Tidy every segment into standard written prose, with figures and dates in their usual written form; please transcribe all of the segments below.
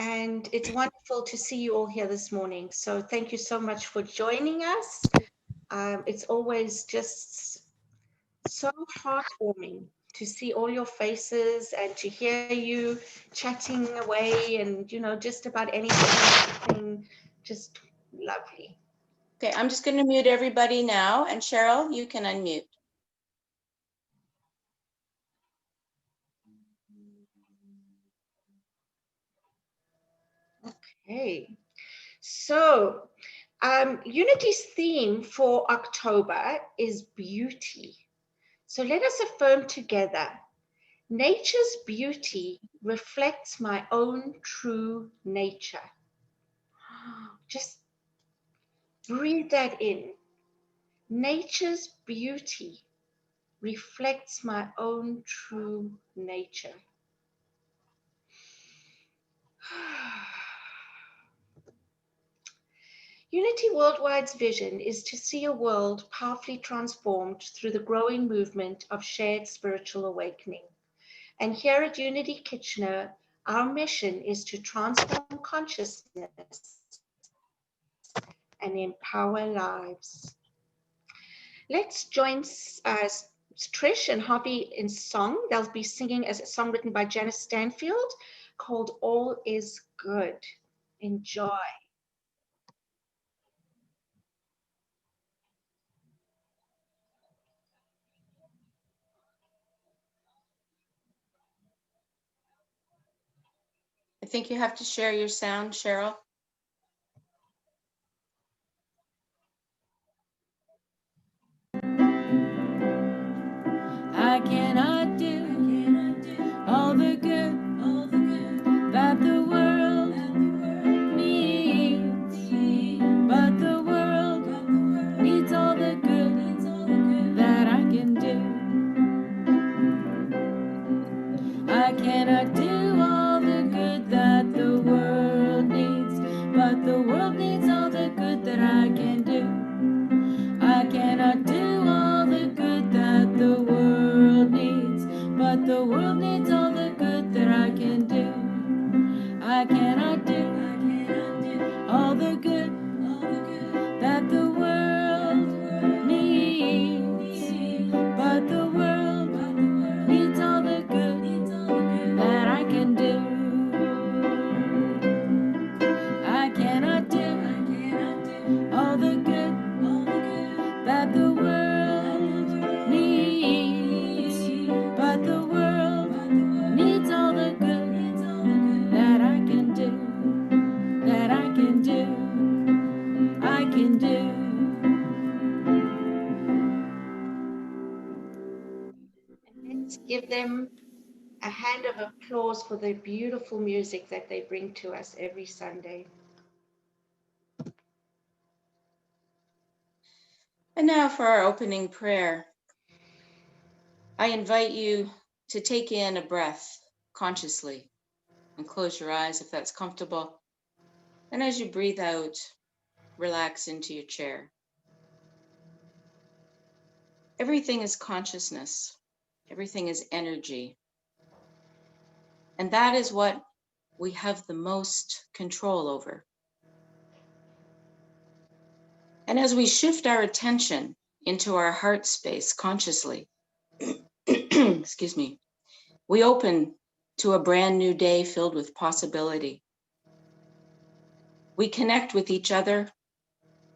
and it's wonderful to see you all here this morning. So thank you so much for joining us. It's always just so heartwarming to see all your faces and to hear you chatting away and, just about anything, just lovely. Okay, I'm just going to mute everybody now. And Cheryl, you can unmute. Okay. So, Unity's theme for October is beauty. So let us affirm together. Nature's beauty reflects my own true nature. Just breathe that in. Nature's beauty reflects my own true nature. Unity Worldwide's vision is to see a world powerfully transformed through the growing movement of shared spiritual awakening. And here at Unity Kitchener, our mission is to transform consciousness and empower lives. Let's join Trish and Hobby in song. They'll be singing as a song written by Janice Stanfield called All Is Good. Enjoy. I think you have to share your sound, Cheryl. I cannot do all the good that the world needs, but the world needs all the good that I can do. I cannot do all the good that the world needs, but the world needs all the good that I can do. I cannot do all the good that the world needs, but the world needs all the good that I can do. I cannot do all the good that the world needs, but the world needs all the good that I can do. I cannot do all the good that the world needs, but the world needs all the good that I can do, that I can do, I can do. Let's give them a hand of applause for the beautiful music that they bring to us every Sunday. And now for our opening prayer. I invite you to take in a breath consciously and close your eyes if that's comfortable. And as you breathe out, relax into your chair. Everything is consciousness. Everything is energy. And that is what we have the most control over. And as we shift our attention into our heart space consciously, excuse me, we open to a brand new day filled with possibility. We connect with each other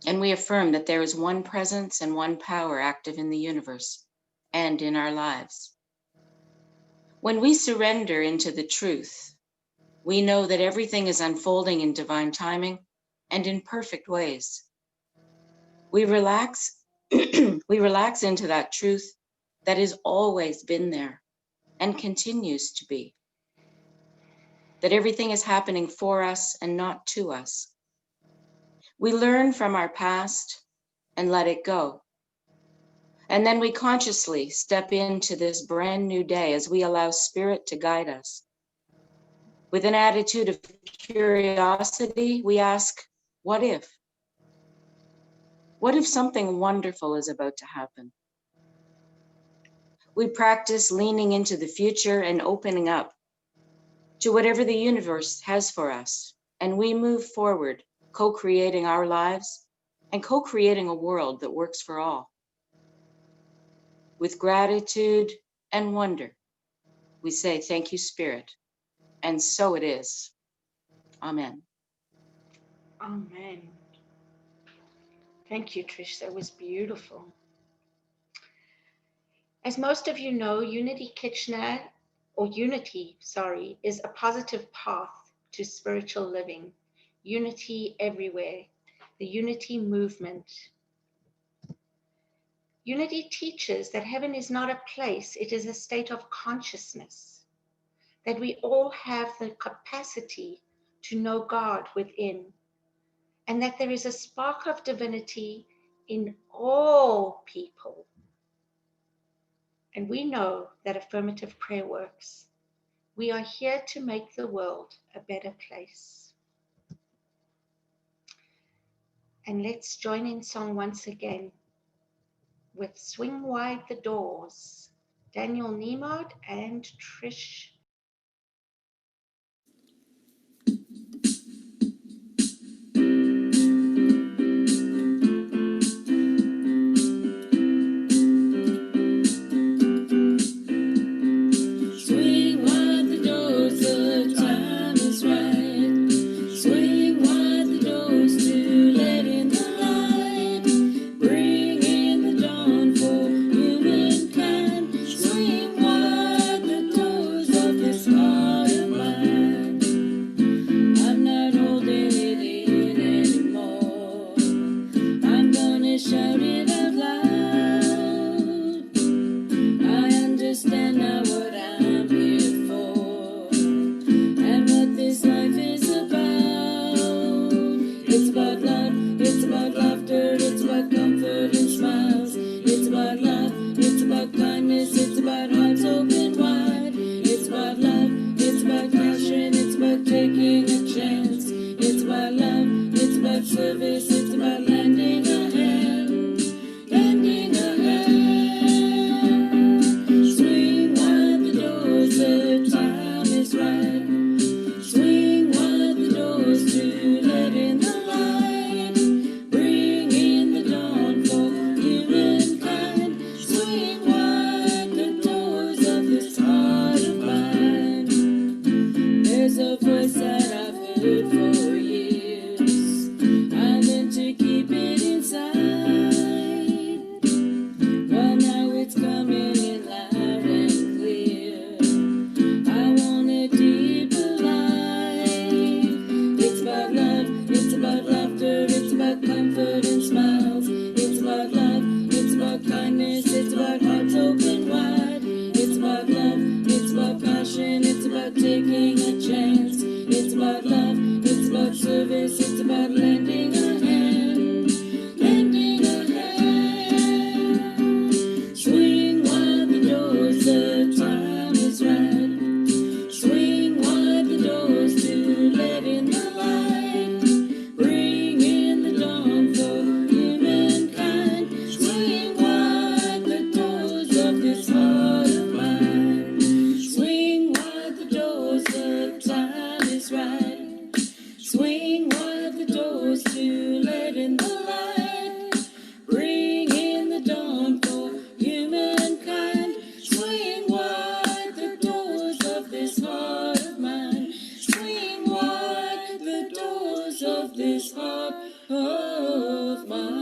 and we affirm that there is one presence and one power active in the universe and in our lives. When we surrender into the truth, we know that everything is unfolding in divine timing and in perfect ways. We relax, we relax into that truth that has always been there and continues to be. That everything is happening for us and not to us. We learn from our past and let it go. And then we consciously step into this brand new day as we allow Spirit to guide us. With an attitude of curiosity, we ask, what if? What if something wonderful is about to happen? We practice leaning into the future and opening up to whatever the universe has for us, and we move forward, co-creating our lives and co-creating a world that works for all. With gratitude and wonder, we say, thank you, Spirit, and so it is. Amen. Amen. Thank you, Trish. That was beautiful. As most of you know, Unity, is a positive path to spiritual living. Unity everywhere. The Unity movement. Unity teaches that heaven is not a place, it is a state of consciousness. That we all have the capacity to know God within, and that there is a spark of divinity in all people. And we know that affirmative prayer works. We are here to make the world a better place. And let's join in song once again with Swing Wide the Doors, Daniel Nemod and Trish. Swing wide the doors, the time is right. Swing wide the doors to let in the light. Bring in the dawn for humankind. Swing wide the doors of this heart of mine. I'm not holding it in anymore. I'm gonna shout it out loud. I understand now what I'm here for, and what this life is about. It's about love, it's about laughter, it's about comfort and smiles. It's about love, it's about kindness, it's about hearts open wide. It's about love, it's about passion, it's about taking a chance. It's about love, it's about service, it's about lending a hand, lending a hand. Swing wide the doors, the time is right. Swing wide the doors to let in the light. Bring in the dawn for humankind. Swing wide the doors of this heart of mine. There's a voice that I've heard for years. I meant to keep it inside. Well, now it's coming in loud and clear. I want a deeper life. It's about love, it's about laughter, it's about comfort and smiles. It's about love, it's about kindness, it's about hearts open wide. It's about love, it's about passion, it's about taking a chance. It's about love, it's about service, it's about lending a hand, lending a hand. Swing wide the doors, the time is right. Swing wide the doors to let in the light. Bring in the dawn for humankind. Swing wide the doors of this heart of mine. Swing wide the doors, the time is right. Swing wide the doors to let in the light. Bring in the dawn for humankind. Swing wide the doors of this heart of mine. Swing wide the doors of this heart of mine.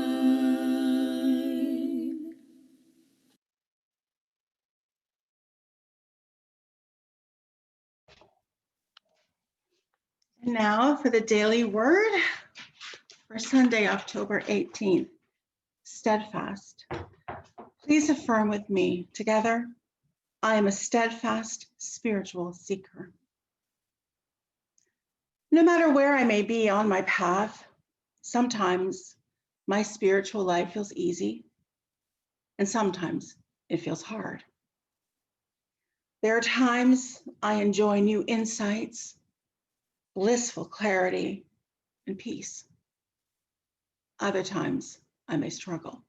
And now for the daily word for Sunday, October 18th, steadfast. Please affirm with me together, I am a steadfast spiritual seeker. No matter where I may be on my path, sometimes my spiritual life feels easy, and sometimes it feels hard. There are times I enjoy new insights, blissful clarity, and peace. Other times I may struggle,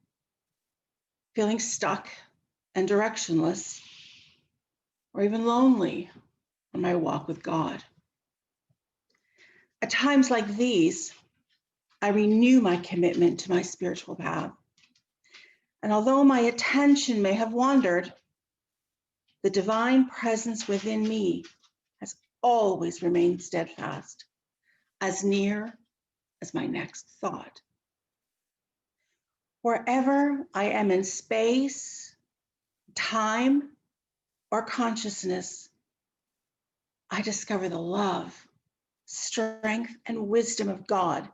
feeling stuck and directionless, or even lonely on my walk with God. At times like these, I renew my commitment to my spiritual path. And although my attention may have wandered, the divine presence within me has always remained steadfast, as near as my next thought. Wherever I am in space, time, or consciousness, I discover the love, strength, and wisdom of God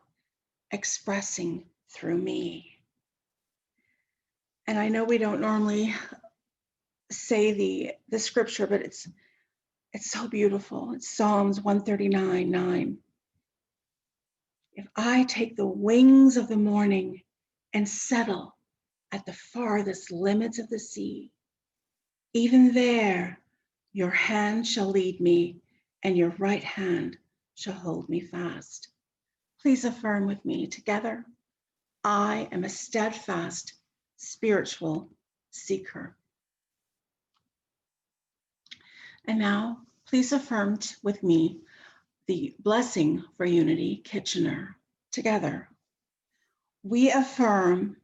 expressing through me. And I know we don't normally say the scripture, but it's so beautiful. It's Psalms 139:9. If I take the wings of the morning and settle at the farthest limits of the sea, even there your hand shall lead me, and your right hand shall hold me fast. Please affirm with me together. I am a steadfast spiritual seeker. And now, please affirm with me the blessing for unity, Kitchener. Together, we affirm,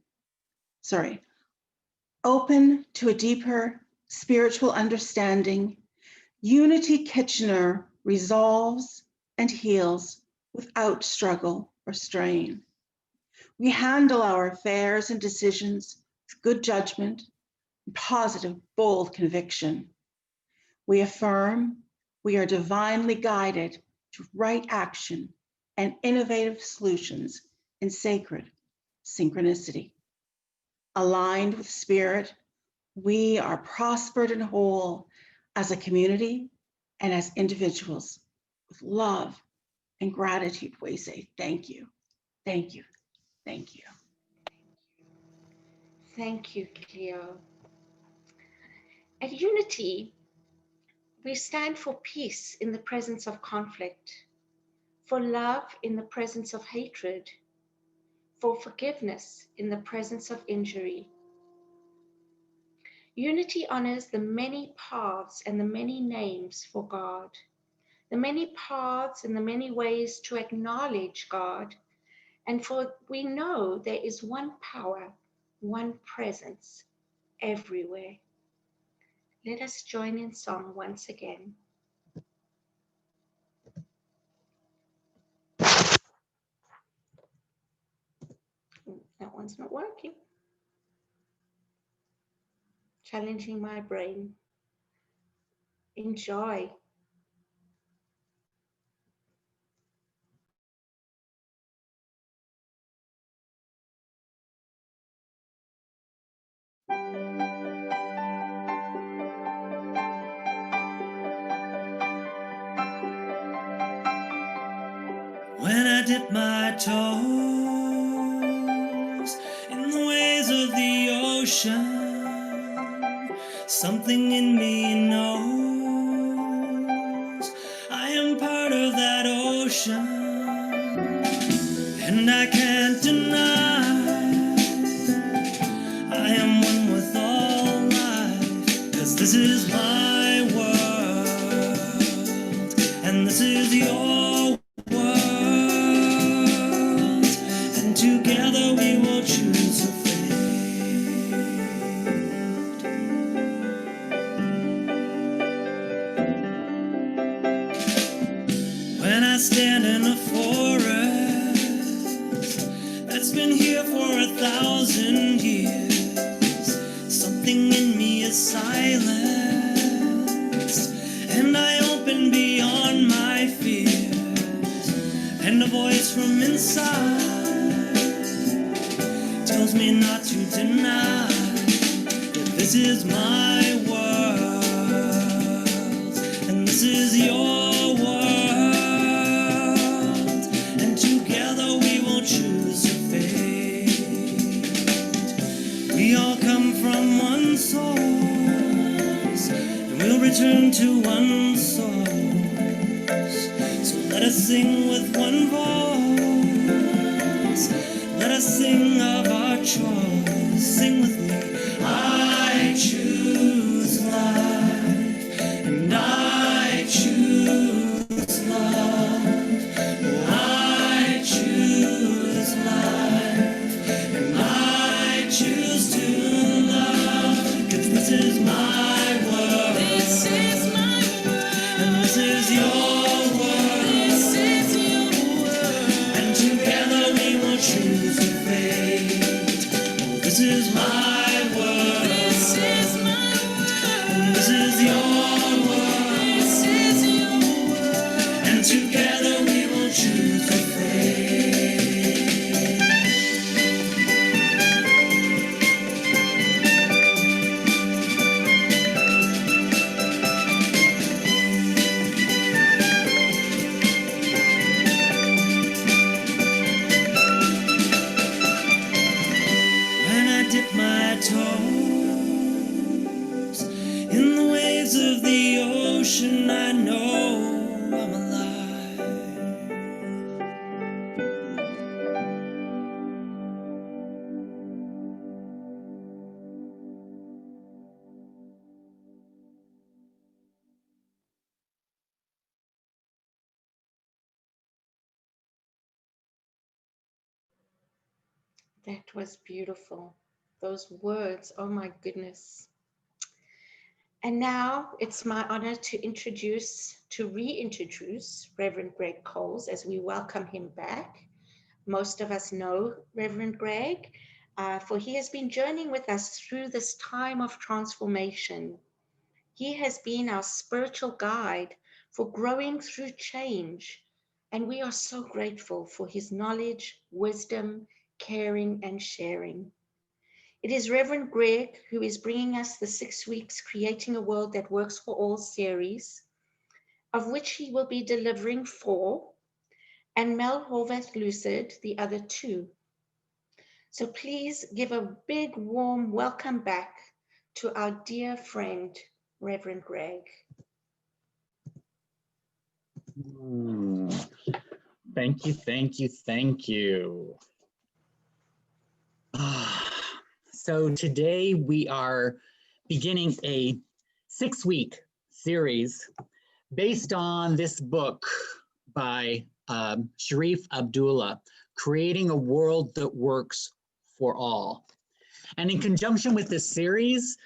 open to a deeper spiritual understanding, Unity Kitchener resolves and heals without struggle or strain. We handle our affairs and decisions with good judgment and positive, bold conviction. We affirm we are divinely guided to right action and innovative solutions in sacred synchronicity. Aligned with spirit, we are prospered and whole as a community and as individuals. With love and gratitude, we say thank you, thank you, thank you. Thank you, Cleo. At Unity, we stand for peace in the presence of conflict, for love in the presence of hatred, for forgiveness in the presence of injury. Unity honors the many paths and the many names for God, the many paths and the many ways to acknowledge God, and for we know there is one power, one presence everywhere. Let us join in song once again. That one's not working. Challenging my brain. Enjoy. When I dip my toes in the waves of the ocean, something in me knows I am part of that ocean, and I can't deny I am one with all life, 'cause this is my world, and this is your world, and together we will choose a fate. When I stand in a forest that's been here for 1,000 years, something in me is silenced, and I open beyond my fears, and a voice from inside tells me not to deny that this is my world, and this is your world, and together we will choose a fate. We all come from one source, and we'll return to one source. So let us sing with one voice. Let us sing of our choice. Sing with me. I choose life, and I choose love. Oh, is your world. This is your world. And together we will choose the fate. Oh, this is my world. This is my world. This is your world. This is your world. And together we will choose the fate. When I dip my toes in the waves of the ocean, I know I'm alive. That was beautiful. Those words, oh my goodness. And now it's my honor to reintroduce Reverend Greg Coles as we welcome him back. Most of us know Reverend Greg, for he has been journeying with us through this time of transformation. He has been our spiritual guide for growing through change, and we are so grateful for his knowledge, wisdom, caring, and sharing. It is Reverend Greg who is bringing us the 6 weeks Creating a World That Works for All series, of which he will be delivering 4, and Mel Horvath Lucid the other 2. So please give a big warm welcome back to our dear friend, Reverend Greg. Thank you, thank you, thank you. So today we are beginning a 6-week series based on this book by Sharif Abdullah, Creating a World That Works for All. And in conjunction with this series,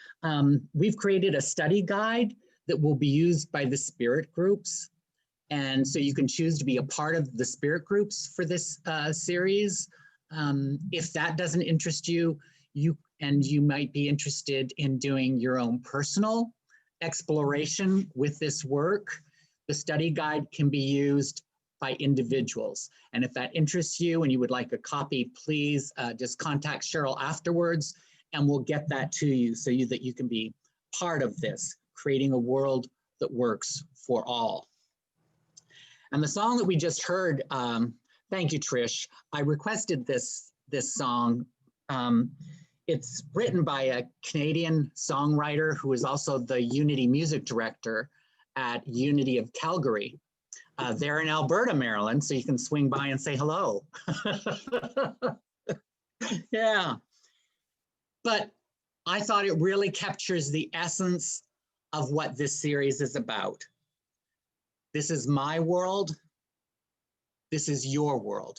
we've created a study guide that will be used by the spirit groups. And so you can choose to be a part of the spirit groups for this series. If that doesn't interest you, you might be interested in doing your own personal exploration with this work, the study guide can be used by individuals. And if that interests you and you would like a copy, please just contact Cheryl afterwards and we'll get that to you so that you can be part of this, creating a world that works for all. And the song that we just heard, thank you, Trish. I requested this song. It's written by a Canadian songwriter who is also the Unity music director at Unity of Calgary. They're in Alberta, Maryland, so you can swing by and say hello. Yeah. But I thought it really captures the essence of what this series is about. This is my world. This is your world.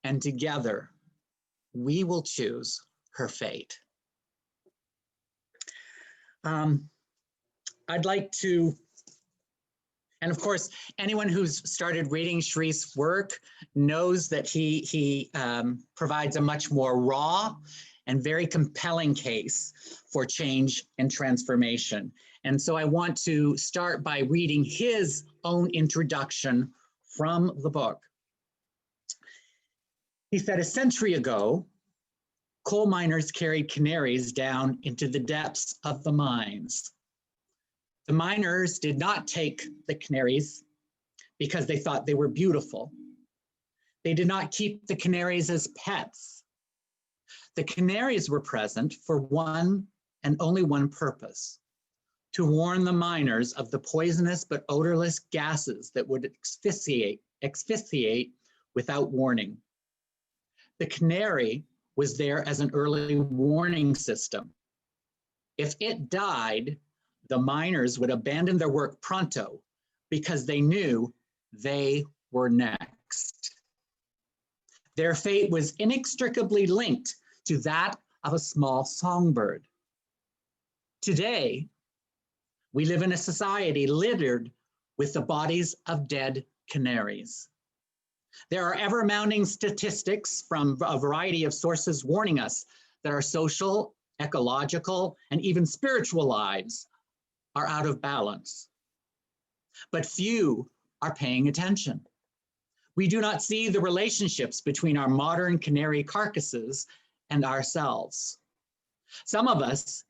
And together, we will choose her fate. I'd like to, and of course, anyone who's started reading Sharif's work knows that he provides a much more raw and very compelling case for change and transformation. And so I want to start by reading his own introduction from the book. He said, a century ago, coal miners carried canaries down into the depths of the mines. The miners did not take the canaries because they thought they were beautiful. They did not keep the canaries as pets. The canaries were present for one and only one purpose, to warn the miners of the poisonous but odorless gases that would asphyxiate without warning. The canary was there as an early warning system. If it died, the miners would abandon their work pronto because they knew they were next. Their fate was inextricably linked to that of a small songbird. Today, we live in a society littered with the bodies of dead canaries. There are ever-mounting statistics from a variety of sources warning us that our social, ecological, and even spiritual lives are out of balance. But few are paying attention. We do not see the relationships between our modern canary carcasses and ourselves. Some of us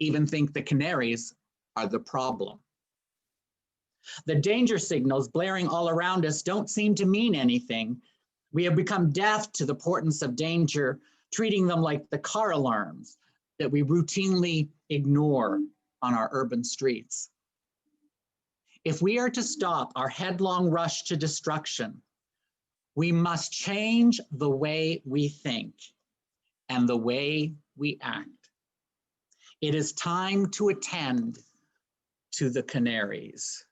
even think the canaries are the problem. The danger signals blaring all around us don't seem to mean anything. We have become deaf to the importance of danger, treating them like the car alarms that we routinely ignore on our urban streets. If we are to stop our headlong rush to destruction, we must change the way we think and the way we act. It is time to attend to the canaries.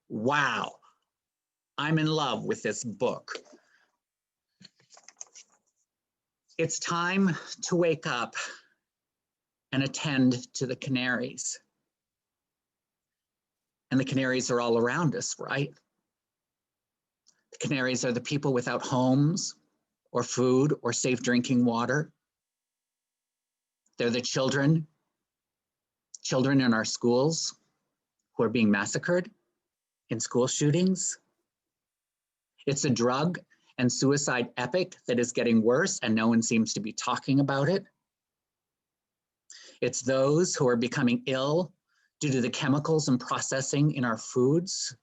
Wow, I'm in love with this book. It's time to wake up and attend to the canaries. And the canaries are all around us, right? The canaries are the people without homes or food or safe drinking water. They're the children in our schools who are being massacred in school shootings. It's a drug and suicide epic that is getting worse and no one seems to be talking about it. It's those who are becoming ill due to the chemicals and processing in our foods.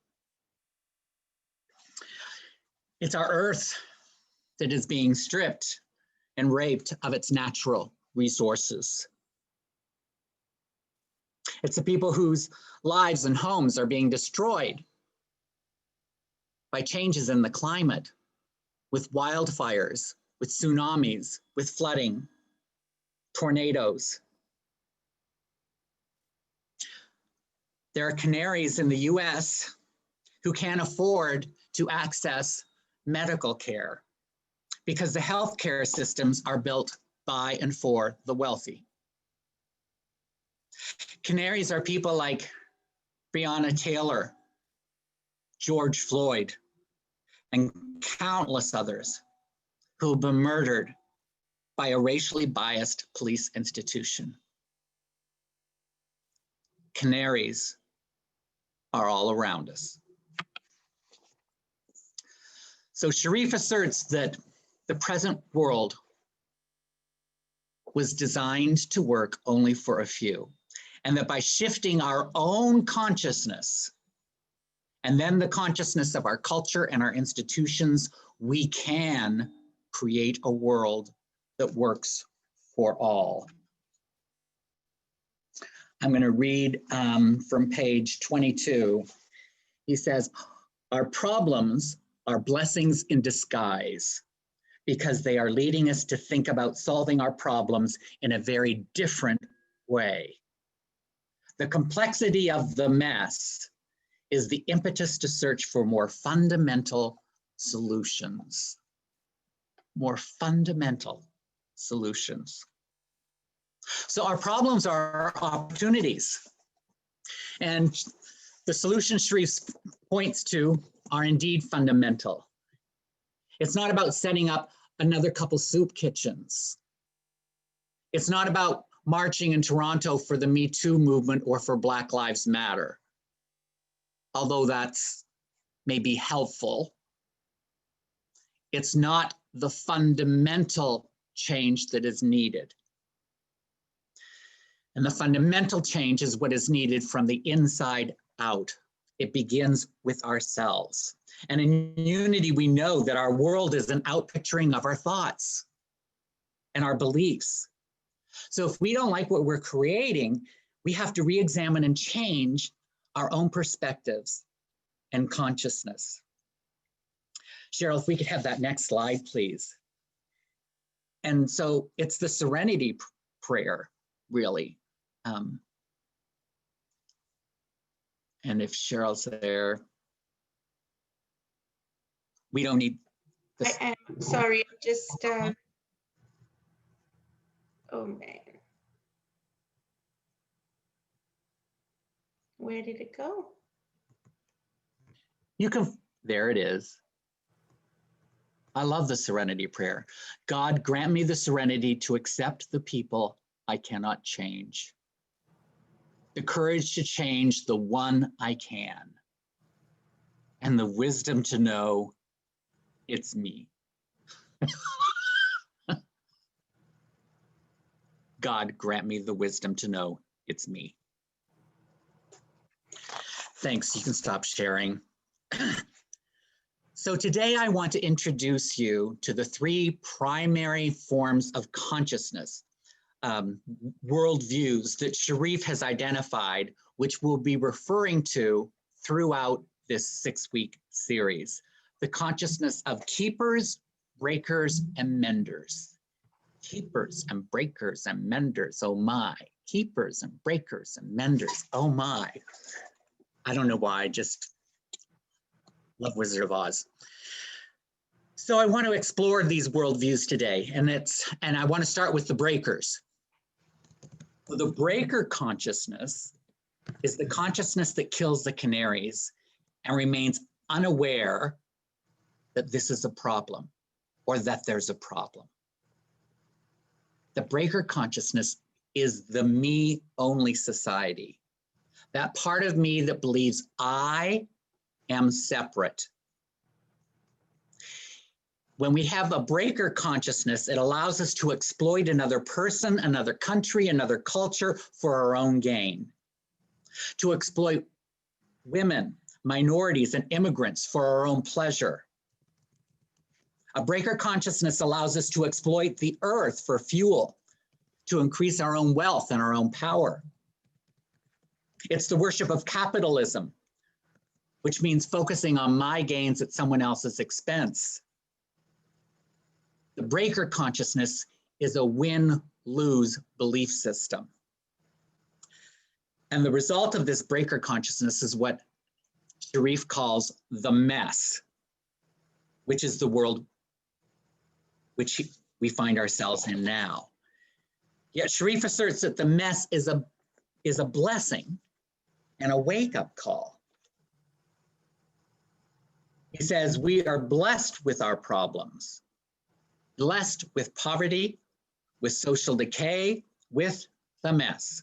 It's our earth that is being stripped and raped of its natural resources. It's the people whose lives and homes are being destroyed by changes in the climate, with wildfires, with tsunamis, with flooding, tornadoes. There are canaries in the US who can't afford to access medical care because the healthcare systems are built by and for the wealthy. Canaries are people like Breonna Taylor, George Floyd, and countless others who have been murdered by a racially biased police institution. Canaries are all around us. So Sharif asserts that the present world was designed to work only for a few, and that by shifting our own consciousness and then the consciousness of our culture and our institutions, we can create a world that works for all. I'm going to read from page 22. He says, our problems are blessings in disguise because they are leading us to think about solving our problems in a very different way. The complexity of the mess is the impetus to search for more fundamental solutions. More fundamental solutions. So our problems are opportunities. And the solutions Sharif points to are indeed fundamental. It's not about setting up another couple soup kitchens. It's not about marching in Toronto for the Me Too movement or for Black Lives Matter, although that's maybe helpful. It's not the fundamental change that is needed. And the fundamental change is what is needed from the inside out. It begins with ourselves. And in Unity, we know that our world is an outpicturing of our thoughts and our beliefs. So if we don't like what we're creating, we have to re-examine and change our own perspectives and consciousness. Cheryl, if we could have that next slide, please. And so it's the serenity prayer, really. And if Cheryl's there, we don't need this. I am sorry, I'm just, oh man. Where did it go? You can, there it is. I love the serenity prayer. God, grant me the serenity to accept the people I cannot change, the courage to change the one I can, and the wisdom to know it's me. God, grant me the wisdom to know it's me. Thanks, you can stop sharing. So today I want to introduce you to the three primary forms of consciousness, worldviews that Sharif has identified, which we'll be referring to throughout this 6-week series. The consciousness of keepers, breakers, and menders. Keepers and breakers and menders, oh my. Keepers and breakers and menders, oh my. I don't know why, I just love Wizard of Oz. So I want to explore these worldviews today, and I want to start with the breakers. The breaker consciousness is the consciousness that kills the canaries and remains unaware that this is a problem or that there's a problem. The breaker consciousness is the me-only society. That part of me that believes I am separate. When we have a breaker consciousness, it allows us to exploit another person, another country, another culture for our own gain. To exploit women, minorities, and immigrants for our own pleasure. A breaker consciousness allows us to exploit the earth for fuel, to increase our own wealth and our own power. It's the worship of capitalism, which means focusing on my gains at someone else's expense. The breaker consciousness is a win-lose belief system. And the result of this breaker consciousness is what Sharif calls the mess, which is the world which we find ourselves in now. Yet Sharif asserts that the mess is a blessing and a wake-up call. He says, we are blessed with our problems, blessed with poverty, with social decay, with the mess.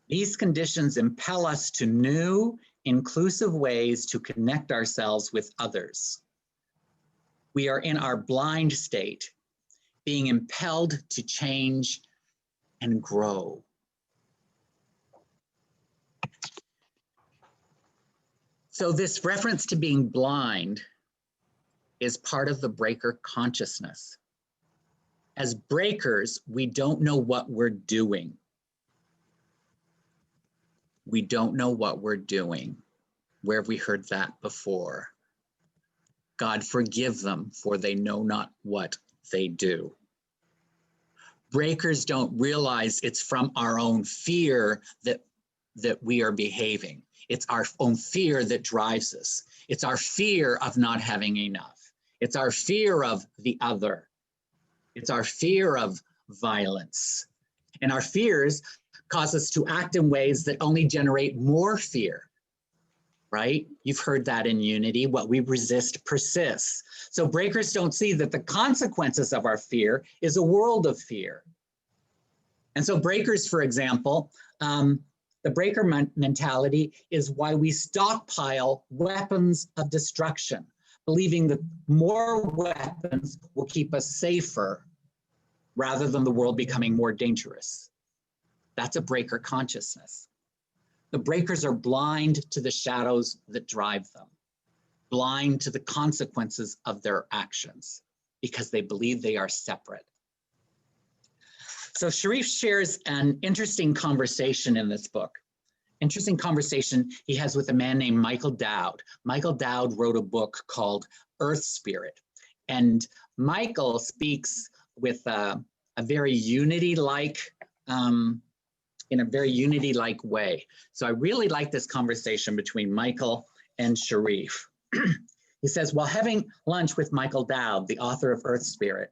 These conditions impel us to new, inclusive ways to connect ourselves with others. We are in our blind state, being impelled to change and grow. So this reference to being blind is part of the breaker consciousness. As breakers, we don't know what we're doing. We don't know what we're doing. Where have we heard that before? God forgive them, for they know not what they do. Breakers don't realize it's from our own fear that we are behaving. It's our own fear that drives us. It's our fear of not having enough. It's our fear of the other. It's our fear of violence. And our fears cause us to act in ways that only generate more fear, right? You've heard that in Unity, what we resist persists. So breakers don't see that the consequences of our fear is a world of fear. And so breakers, for example, the breaker mentality is why we stockpile weapons of destruction, believing that more weapons will keep us safer rather than the world becoming more dangerous. That's a breaker consciousness. The breakers are blind to the shadows that drive them, blind to the consequences of their actions because they believe they are separate. So Sharif shares an interesting conversation in this book. Interesting conversation he has with a man named Michael Dowd. Michael Dowd wrote a book called Earth Spirit. And Michael speaks with a very unity-like, in a very unity-like way. So I really like this conversation between Michael and Sharif. He says, while having lunch with Michael Dowd, the author of Earth Spirit,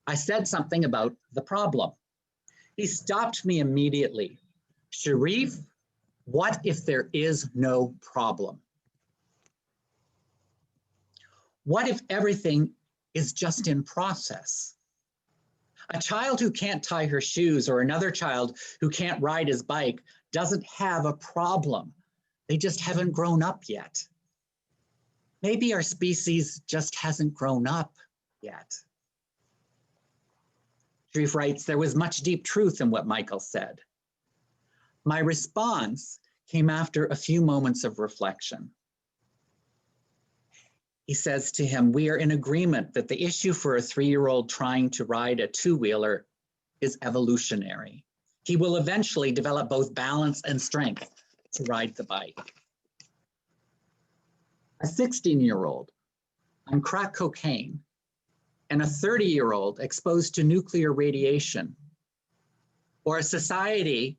I said something about the problem. He stopped me immediately. Sharif, What if there is no problem? What if everything is just in process? A child who can't tie her shoes or another child who can't ride his bike doesn't have a problem. They just haven't grown up yet. Maybe our species just hasn't grown up yet. Sharif writes, there was much deep truth in what Michael said. My response came after a few moments of reflection. He says to him, we are in agreement that the issue for a 3-year-old trying to ride a 2-wheeler is evolutionary. He will eventually develop both balance and strength to ride the bike. A 16-year-old on crack cocaine and a 30-year-old exposed to nuclear radiation, or a society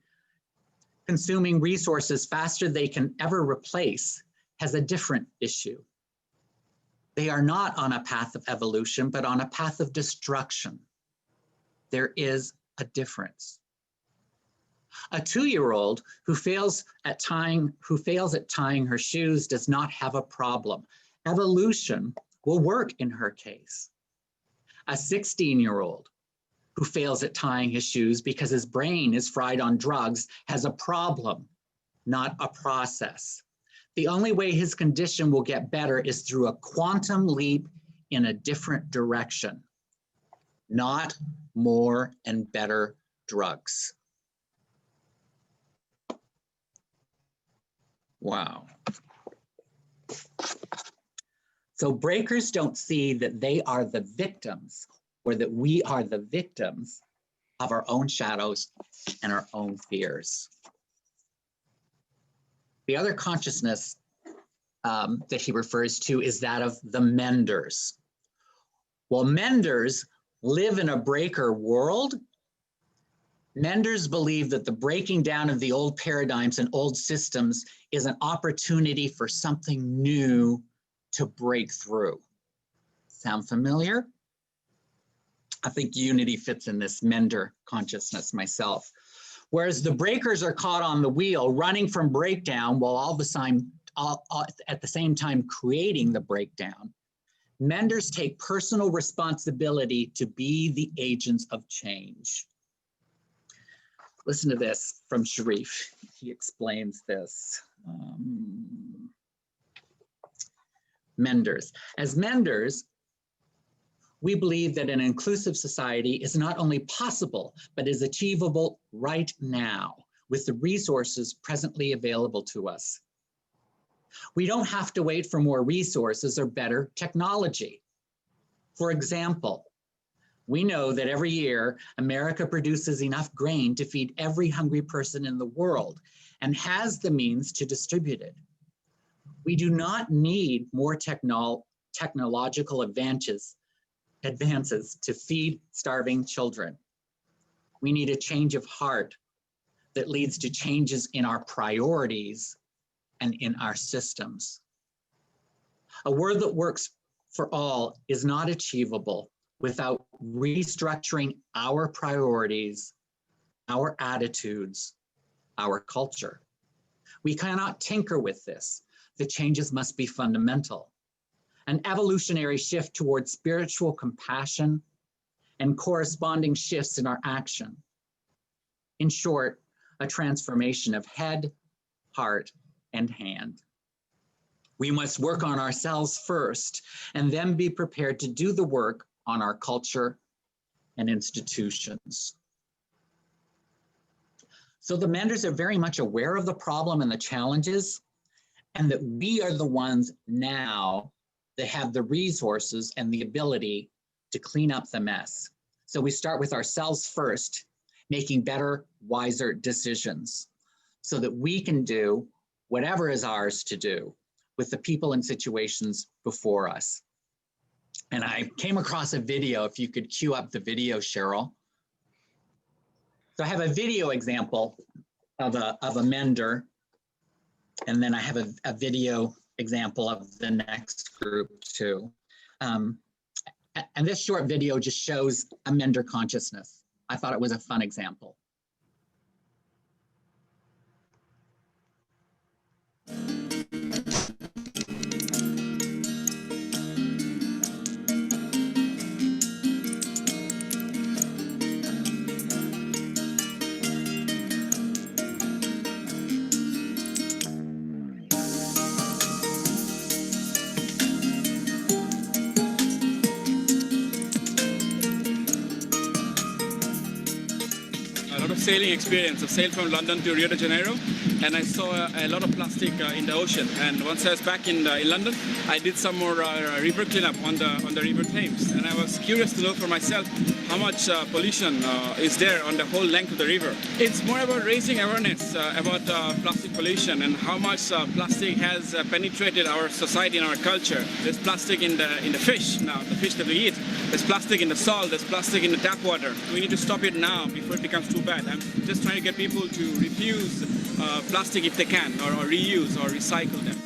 consuming resources faster than they can ever replace, has a different issue. They are not on a path of evolution, but on a path of destruction. There is a difference. A 2-year-old who fails at tying her shoes does not have a problem. Evolution will work in her case. A 16-year-old who fails at tying his shoes because his brain is fried on drugs has a problem, not a process. The only way his condition will get better is through a quantum leap in a different direction, not more and better drugs. Wow. So breakers don't see that they are the victims, or that we are the victims of our own shadows and our own fears. The other consciousness that he refers to is that of the Menders. While Menders live in a breaker world, Menders believe that the breaking down of the old paradigms and old systems is an opportunity for something new to break through. Sound familiar? I think unity fits in this Mender consciousness myself. Whereas the breakers are caught on the wheel, running from breakdown while at the same time creating the breakdown, Menders take personal responsibility to be the agents of change. Listen to this from Sharif. He explains this. Menders. As Menders, we believe that an inclusive society is not only possible, but is achievable right now with the resources presently available to us. We don't have to wait for more resources or better technology. For example, we know that every year America produces enough grain to feed every hungry person in the world and has the means to distribute it. We do not need more technological advances to feed starving children. We need a change of heart that leads to changes in our priorities and in our systems. A world that works for all is not achievable without restructuring our priorities, our attitudes, our culture. We cannot tinker with this. The changes must be fundamental. An evolutionary shift towards spiritual compassion and corresponding shifts in our action. In short, a transformation of head, heart, and hand. We must work on ourselves first and then be prepared to do the work on our culture and institutions. So the Menders are very much aware of the problem and the challenges, and that we are the ones now that have the resources and the ability to clean up the mess. So we start with ourselves first, making better, wiser decisions so that we can do whatever is ours to do with the people and situations before us. And I came across a video, if you could cue up the video, Cheryl. So I have a video example of a Mender, and then I have a video example of the next group too. And this short video just shows a Mender consciousness. I thought it was a fun example. sailing experience. I sailed from London to Rio de Janeiro, and I saw a lot of plastic in the ocean. And once I was back in London, I did some more river cleanup on the River Thames, and I was curious to know for myself how much pollution is there on the whole length of the river. It's more about raising awareness about plastic pollution and how much plastic has penetrated our society and our culture. There's plastic in the fish now, the fish that we eat. There's plastic in the salt, there's plastic in the tap water. We need to stop it now before it becomes too bad. I'm just trying to get people to refuse plastic if they can, or reuse or recycle them.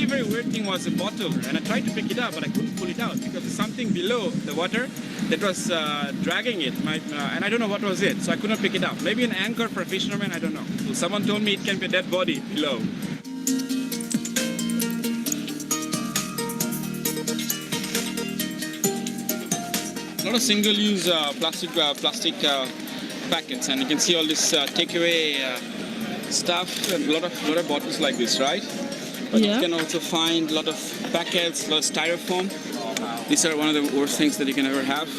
Very weird thing was a bottle, and I tried to pick it up, but I couldn't pull it out because there's something below the water that was dragging it, and I don't know what was it, so I couldn't pick it up. Maybe an anchor for a fisherman, I don't know. So someone told me it can be a dead body below. A lot of single-use plastic packets, and you can see all this takeaway stuff, and a lot of bottles like this, right? But you can also find a lot of packets, a lot of styrofoam. These are one of the worst things that you can ever have.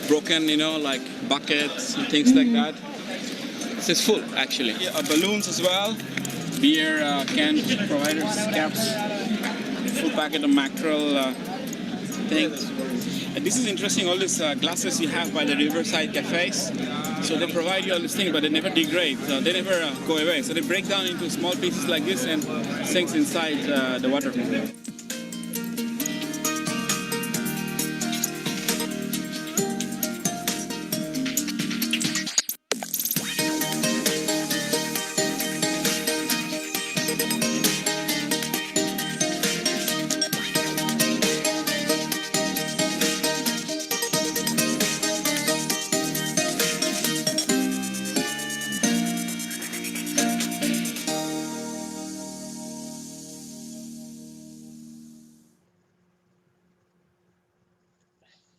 Broken, like buckets and things like that. This is full, actually. Balloons as well. Beer can providers, caps. Full packet of mackerel things. And this is interesting, all these glasses you have by the riverside cafes. So they provide you all these things, but they never degrade. So they never go away. So they break down into small pieces like this and sinks inside the water.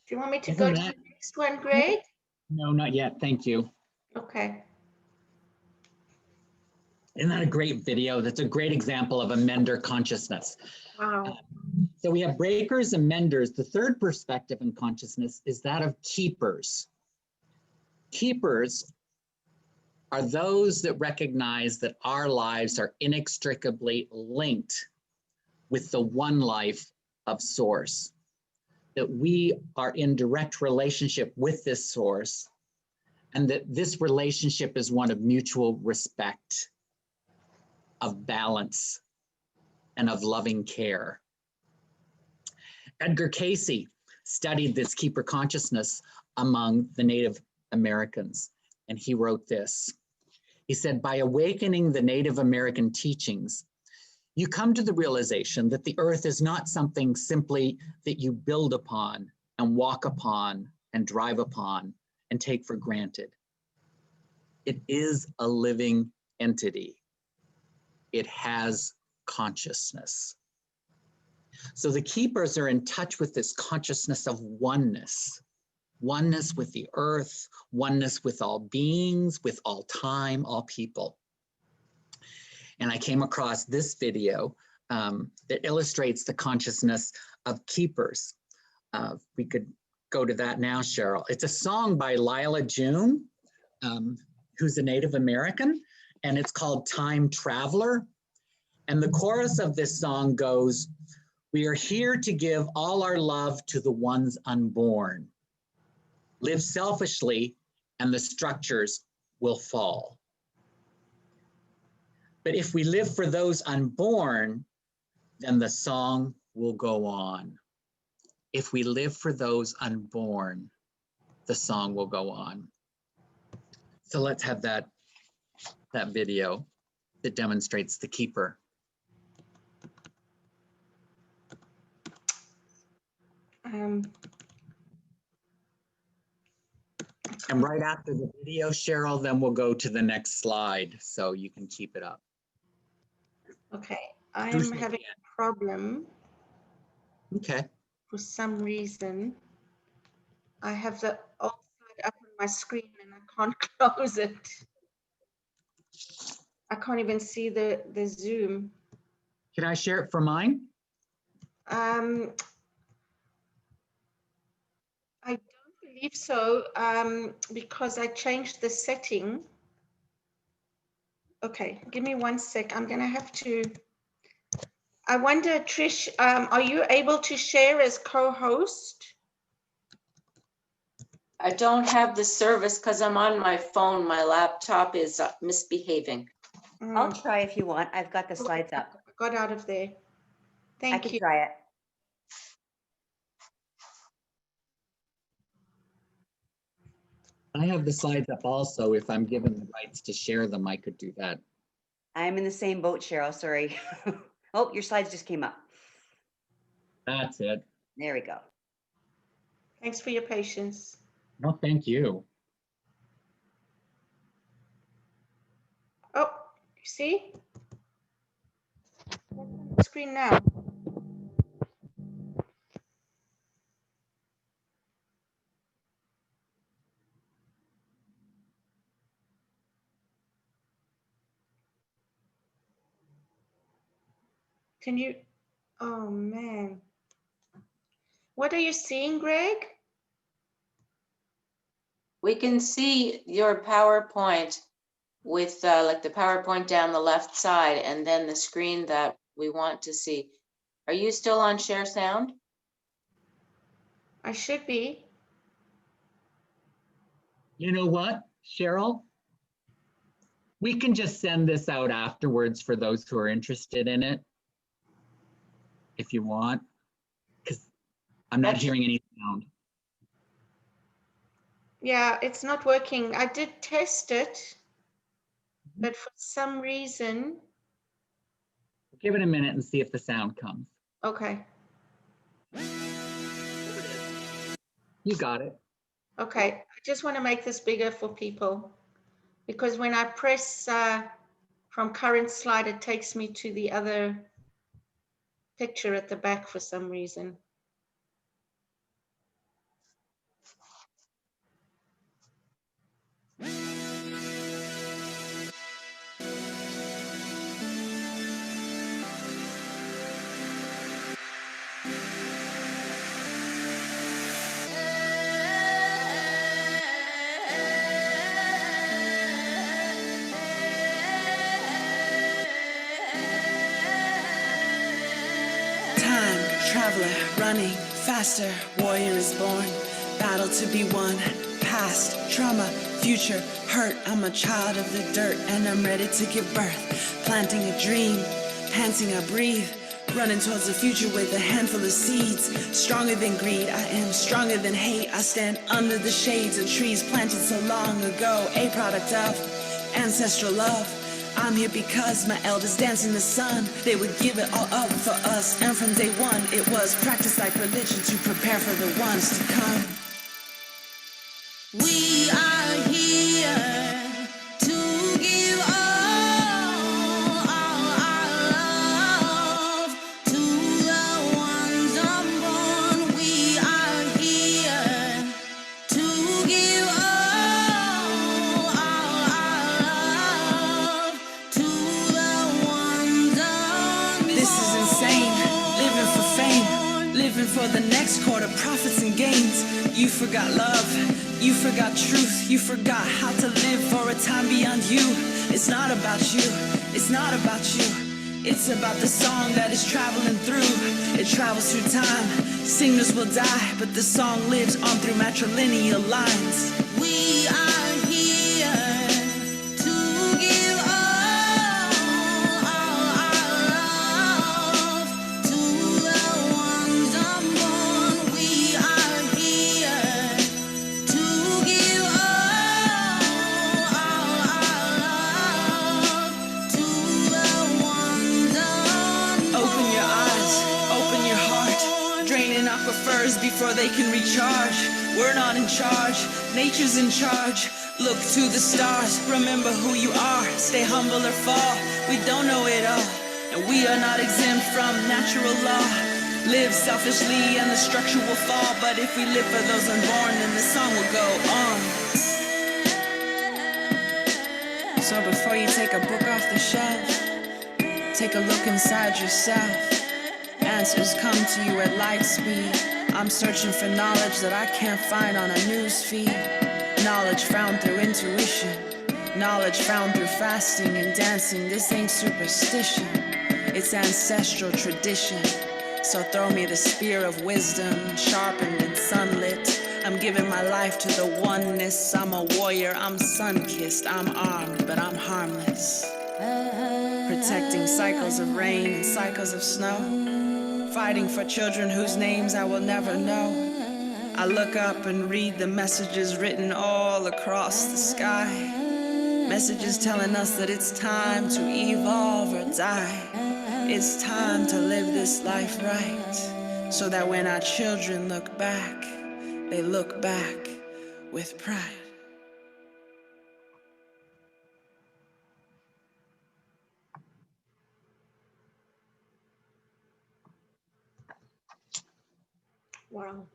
Do you want me to go to the next one, Greg? No, not yet. Thank you. Okay. Isn't that a great video? That's a great example of a mender consciousness. Wow. So we have breakers and menders. The third perspective in consciousness is that of keepers. Keepers are those that recognize that our lives are inextricably linked with the one life of Source, that we are in direct relationship with this Source, and that this relationship is one of mutual respect, of balance, and of loving care. Edgar Cayce studied this keeper consciousness among the Native Americans, and he wrote this. He said, by awakening the Native American teachings, you come to the realization that the earth is not something simply that you build upon and walk upon and drive upon and take for granted. It is a living entity. It has consciousness. So the keepers are in touch with this consciousness of oneness, oneness with the earth, oneness with all beings, with all time, all people. And I came across this video that illustrates the consciousness of keepers. We could go to that now, Cheryl. It's a song by Lila June, who's a Native American, and it's called Time Traveler. And the chorus of this song goes, We are here to give all our love to the ones unborn. Live selfishly and the structures will fall. But if we live for those unborn, then the song will go on. If we live for those unborn, the song will go on. So let's have that video that demonstrates the keeper. And right after the video, Cheryl, then we'll go to the next slide so you can keep it up. Okay, I'm having a problem. Okay. For some reason. I have the old side up on my screen and I can't close it. I can't even see the Zoom. Can I share it for mine? I don't believe so, because I changed the setting. Okay, give me 1 sec. I'm gonna have to. I wonder, Trish, are you able to share as co-host? I don't have the service because I'm on my phone. My laptop is misbehaving. I'll try if you want. I've got the slides up. I got out of there. I Thank can you. try it. I have the slides up also. If I'm given the rights to share them, I could do that. I'm in the same boat, Cheryl. Sorry. Oh, your slides just came up. That's it. There we go. Thanks for your patience. No, thank you. Oh, you see? What's on the screen now? Can you? Oh man. What are you seeing, Greg? We can see your PowerPoint with like the PowerPoint down the left side and then the screen that we want to see. Are you still on Share Sound? I should be. You know what, Cheryl? We can just send this out afterwards for those who are interested in it, if you want, because I'm not hearing any sound. Yeah, it's not working. I did test it, but for some reason. Give it a minute and see if the sound comes. Okay. You got it. Okay, I just want to make this bigger for people because when I press from current slide, it takes me to the other picture at the back for some reason. Traveler, running, faster, warrior is born, battle to be won, past, trauma, future, hurt, I'm a child of the dirt and I'm ready to give birth, planting a dream, panting I breathe, running towards the future with a handful of seeds, stronger than greed, I am stronger than hate, I stand under the shades of trees planted so long ago, a product of ancestral love. I'm here because my elders dancing the sun. They would give it all up for us. And from day one, it was practiced like religion to prepare for the ones to come. We are here to give all our love to the ones unborn. We are here to give all our love to the ones unborn. This is insane, living for fame, living for the next quarter, profits and gains. You forgot love, you forgot truth, you forgot how to live for a time beyond you. It's not about you, it's not about you. It's about the song that is traveling through. It travels through time. Singers will die, but the song lives on through matrilineal lines. We are here to give all our love to the ones unborn. We are here to give all our love to the ones unborn. Open your eyes, open your heart, draining aquifers before they can recharge. We're not in charge, nature's in charge. Look to the stars, remember who you are. Stay humble or fall, we don't know it all. And we are not exempt from natural law. Live selfishly and the structure will fall. But if we live for those unborn, then the song will go on. So before you take a book off the shelf, take a look inside yourself. Answers come to you at light speed. I'm searching for knowledge that I can't find on a news feed. Knowledge found through intuition. Knowledge found through fasting and dancing. This ain't superstition, it's ancestral tradition. So throw me the spear of wisdom, sharpened and sunlit. I'm giving my life to the oneness. I'm a warrior, I'm sun-kissed. I'm armed, but I'm harmless. Protecting cycles of rain and cycles of snow. Fighting for children whose names I will never know. I look up and read the messages written all across the sky. Messages telling us that it's time to evolve or die. It's time to live this life right, so that when our children look back, they look back with pride. Wow.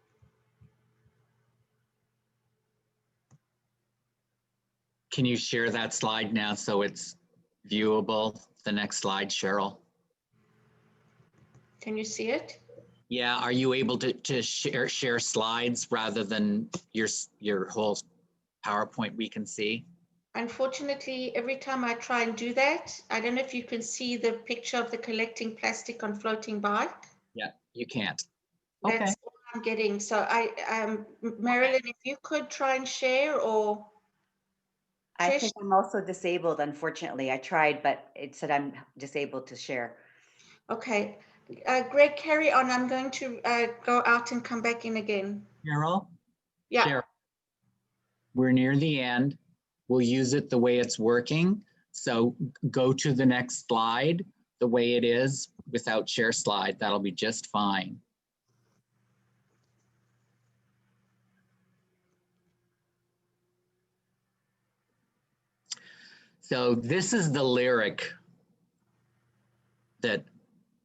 Can you share that slide now so it's viewable? The next slide, Cheryl. Can you see it? Yeah, are you able to share slides rather than your whole PowerPoint we can see? Unfortunately, every time I try and do that, I don't know if you can see the picture of the collecting plastic on floating bike. Yeah, you can't. That's Okay. all I'm getting. So Marilyn, if you could try and share, or I Trish? think I'm also disabled, unfortunately. I tried, but it said I'm disabled to share. Okay. Greg, carry on. I'm going to go out and come back in again. Cheryl? Yeah. Cheryl. We're near the end. We'll use it the way it's working. So go to the next slide the way it is without share slide. That'll be just fine. So this is the lyric that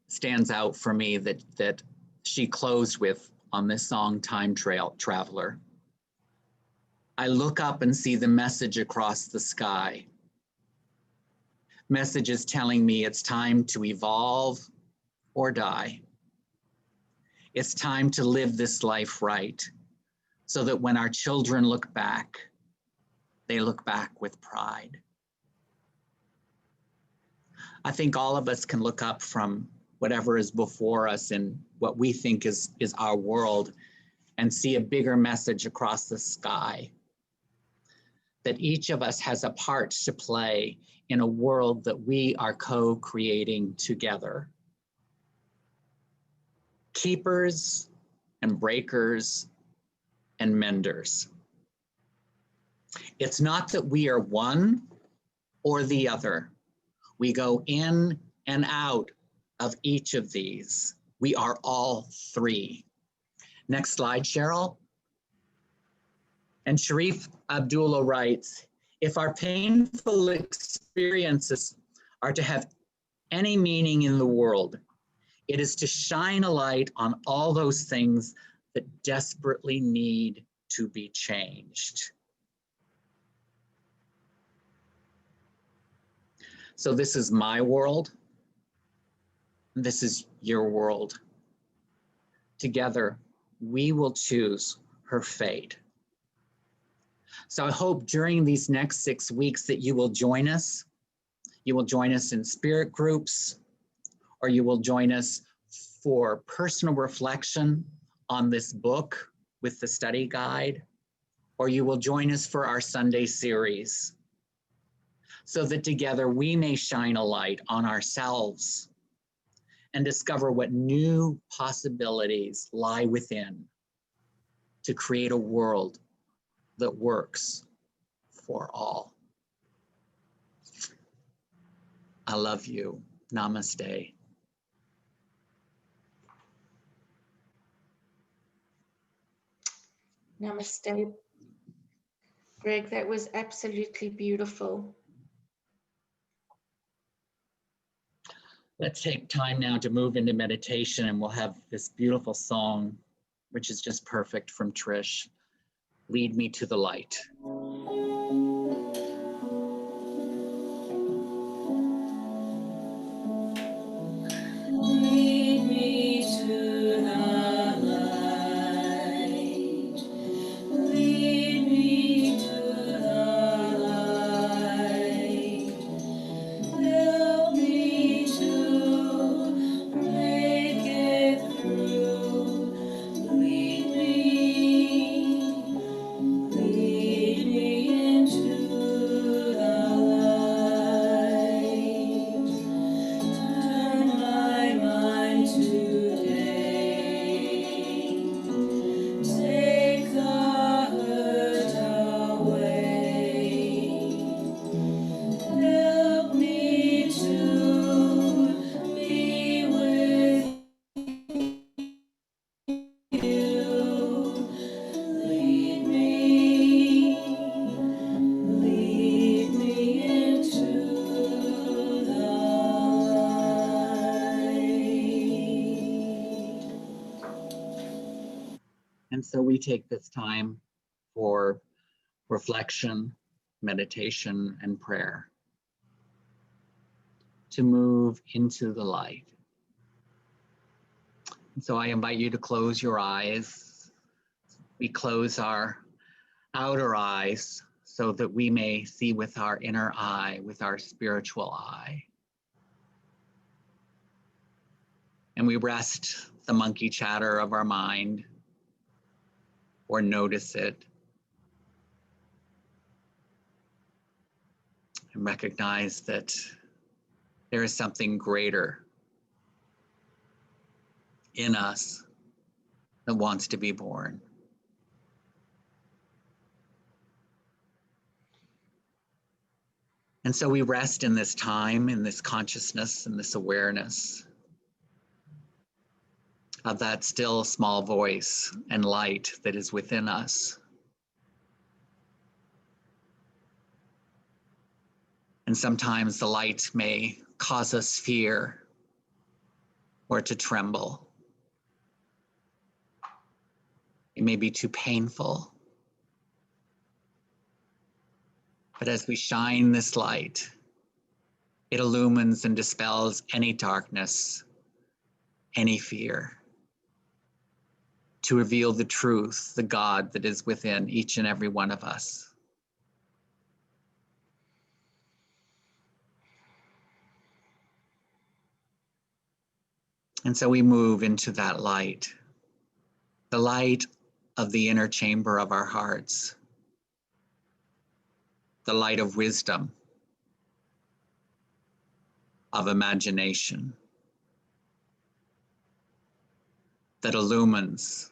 stands out for me that she closed with on this song, Time Traveler. I look up and see the message across the sky. Messages telling me it's time to evolve or die. It's time to live this life right, so that when our children look back, they look back with pride. I think all of us can look up from whatever is before us in what we think is our world and see a bigger message across the sky. That each of us has a part to play in a world that we are co-creating together. Keepers and breakers and menders. It's not that we are one or the other. We go in and out of each of these. We are all three. Next slide, Cheryl. And Sharif Abdullah writes, if our painful experiences are to have any meaning in the world, it is to shine a light on all those things that desperately need to be changed. So this is my world. This is your world. Together, we will choose her fate. So I hope during these next 6 weeks that you will join us. You will join us in spirit groups. or you will join us for personal reflection on this book with the study guide, or you will join us for our Sunday series, so that together we may shine a light on ourselves and discover what new possibilities lie within to create a world that works for all. I love you. Namaste. Namaste. Greg, that was absolutely beautiful. Let's take time now to move into meditation, and we'll have this beautiful song, which is just perfect, from Trish, Lead Me to the Light. Lead me to the light. Lead me to the light. Help me to make it through. Lead me into the light. Turn my mind today. Take the hurt away. Help me to be with you. Lead me into the light. And so we take this time for reflection, meditation, and prayer to move into the light. And so I invite you to close your eyes. We close our outer eyes so that we may see with our inner eye, with our spiritual eye. And we rest the monkey chatter of our mind, or notice it, and recognize that there is something greater in us that wants to be born. And so we rest in this time, in this consciousness, in this awareness of that still small voice and light that is within us. And sometimes the light may cause us fear or to tremble. It may be too painful. But as we shine this light, it illumines and dispels any darkness, any fear, to reveal the truth, the God that is within each and every one of us. And so we move into that light, the light of the inner chamber of our hearts, the light of wisdom, of imagination, that illumines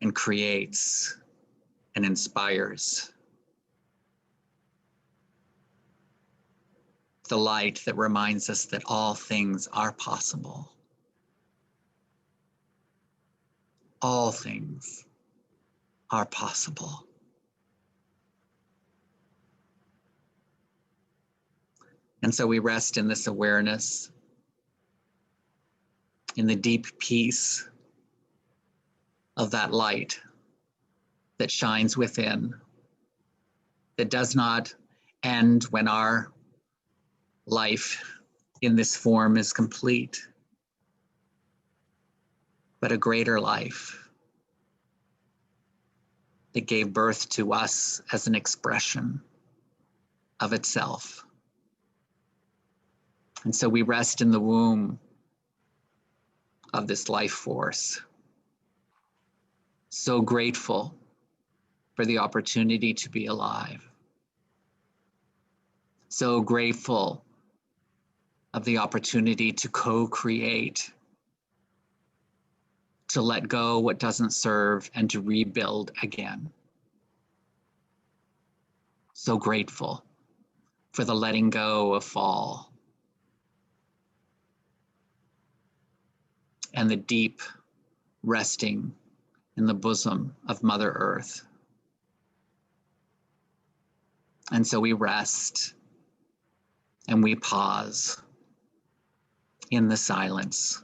and creates and inspires. The light that reminds us that all things are possible. All things are possible. And so we rest in this awareness, in the deep peace of that light that shines within, that does not end when our life in this form is complete, but a greater life that gave birth to us as an expression of itself. And so we rest in the womb of this life force. So grateful for the opportunity to be alive. So grateful of the opportunity to co-create, to let go what doesn't serve and to rebuild again. So grateful for the letting go of fall and the deep resting in the bosom of Mother Earth. And so we rest and we pause in the silence.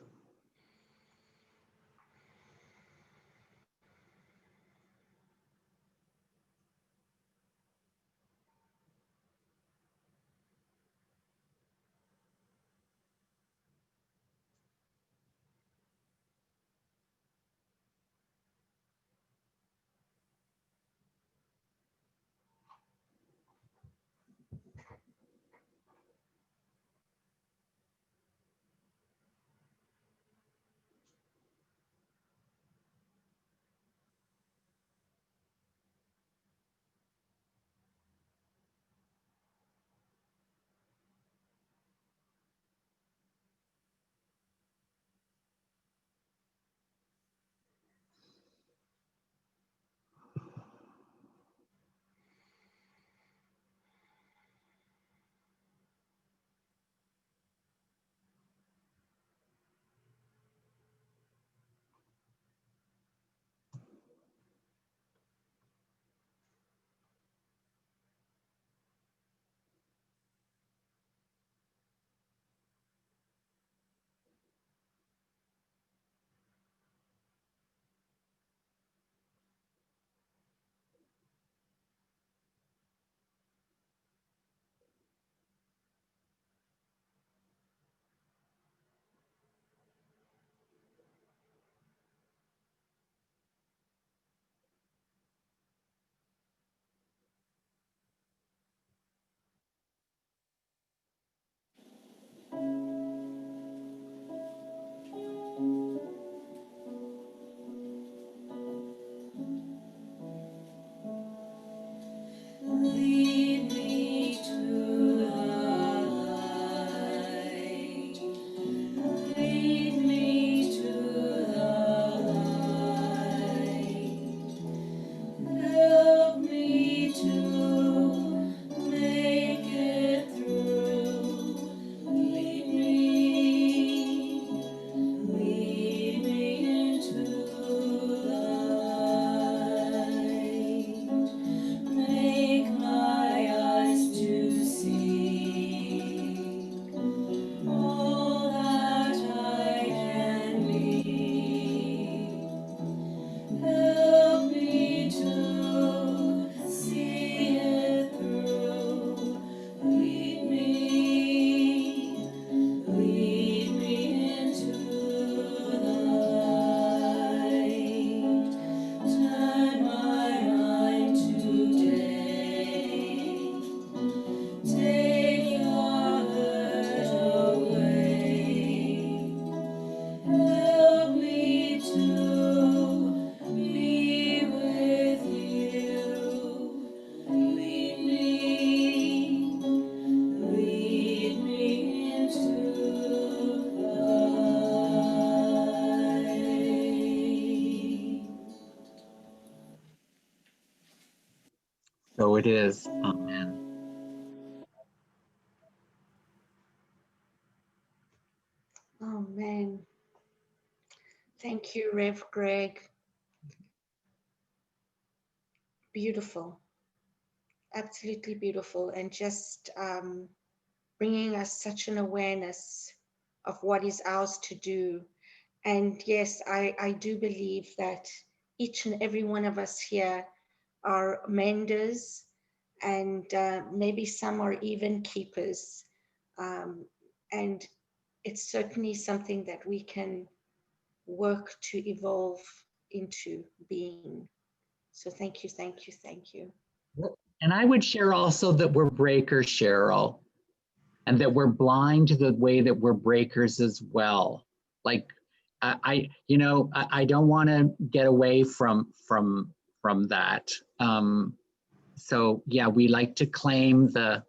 Lead me to the light. Lead me to the light. Help me to make it through. Lead me into the light. Make my eyes to see all that I can be. Help me to see it through. Lead me into the light. Turn my mind today. Take your hurt away. Help me to be with you. Lead me into the light. So it is. Amen. Amen. Thank you, Rev Greg. Beautiful, absolutely beautiful, and just bringing us such an awareness of what is ours to do. And yes, I do believe that each and every one of us here are menders, and maybe some are even keepers. And it's certainly something that we can work to evolve into being. So thank you, thank you, thank you. And I would share also that we're breakers, Cheryl, and that we're blind to the way that we're breakers as well. Like I don't want to get away from that. So yeah, we like to claim the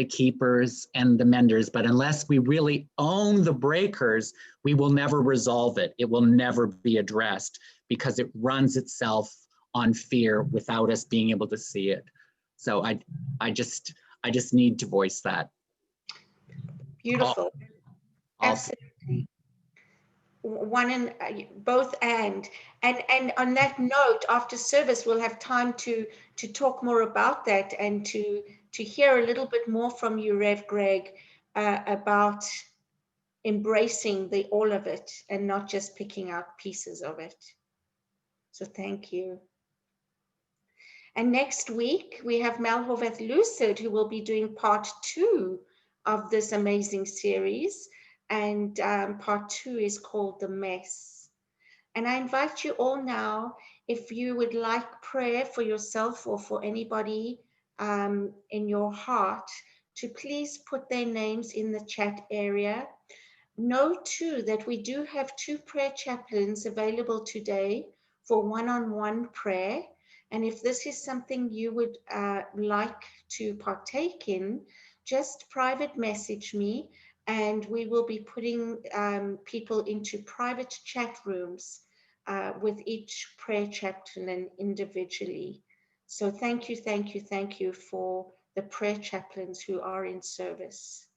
keepers and the menders, but unless we really own the breakers, we will never resolve it. It will never be addressed because it runs itself on fear without us being able to see it. So I just need to voice that. Beautiful. Absolutely. One and both and on that note, after service, we'll have time to talk more about that and to hear a little bit more from you, Rev Greg, about embracing all of it and not just picking out pieces of it. So thank you. And next week, we have Malhovet Lucid, who will be doing part 2 of this amazing series. And part 2 is called The Mess. And I invite you all now, if you would like prayer for yourself or for anybody in your heart, to please put their names in the chat area. Know too that we do have 2 prayer chaplains available today for one-on-one prayer. And if this is something you would like to partake in, just private message me, and we will be putting people into private chat rooms with each prayer chaplain individually. So thank you for the prayer chaplains who are in service.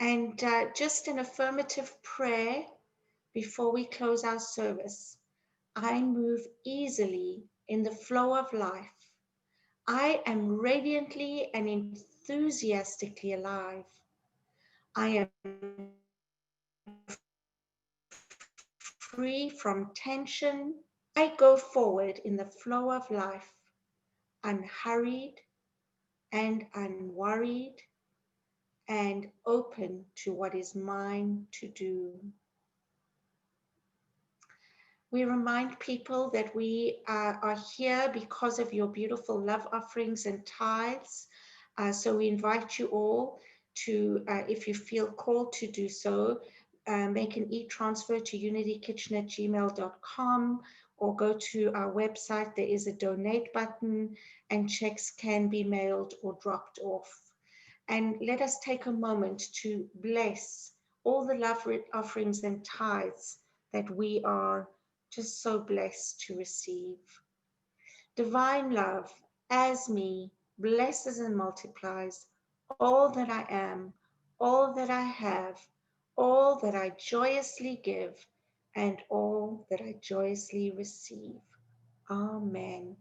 And just an affirmative prayer before we close our service. I move easily in the flow of life. I am radiantly and enthusiastically alive. I am free from tension. I go forward in the flow of life, unhurried and unworried, and open to what is mine to do. We remind people that we are here because of your beautiful love offerings and tithes. So we invite you all to, if you feel called to do so, make an e-transfer to unitykitchen@gmail.com or go to our website. There is a donate button and checks can be mailed or dropped off. And let us take a moment to bless all the love offerings and tithes that we are just so blessed to receive. Divine love, as me, blesses and multiplies all that I am, all that I have, all that I joyously give, and all that I joyously receive. Amen.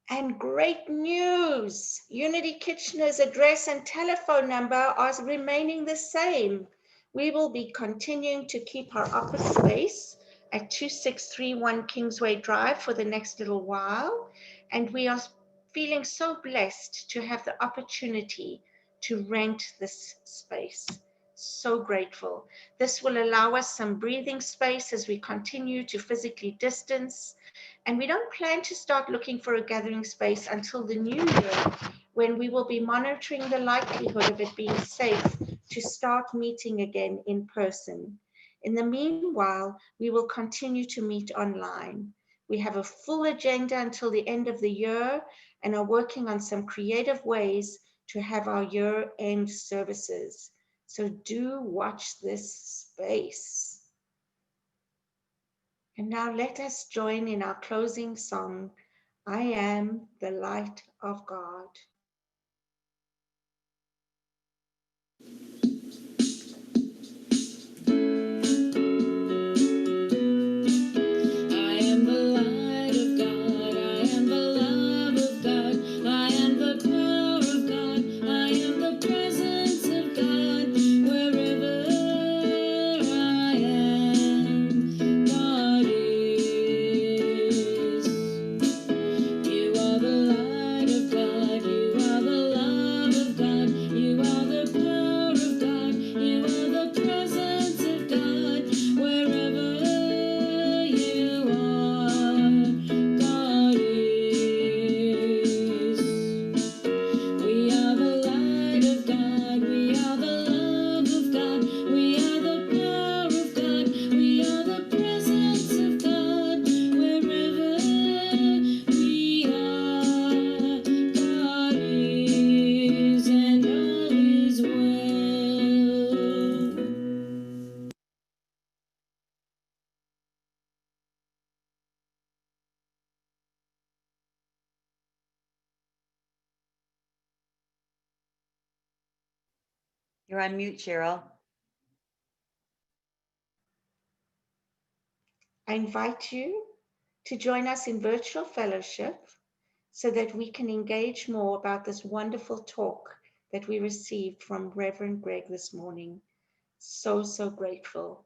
And great news, Unity Kitchener's address and telephone number are remaining the same. We will be continuing to keep our office space at 2631 Kingsway Drive for the next little while. And we are feeling so blessed to have the opportunity to rent this space. So grateful. This will allow us some breathing space as we continue to physically distance. And we don't plan to start looking for a gathering space until the new year, when we will be monitoring the likelihood of it being safe to start meeting again in person. In the meanwhile, we will continue to meet online. We have a full agenda until the end of the year and are working on some creative ways to have our year-end services. So do watch this space. And now let us join in our closing song, I Am the Light of God. You are the You're on mute, Cheryl. I invite you to join us in virtual fellowship so that we can engage more about this wonderful talk that we received from Reverend Greg this morning. So, so grateful.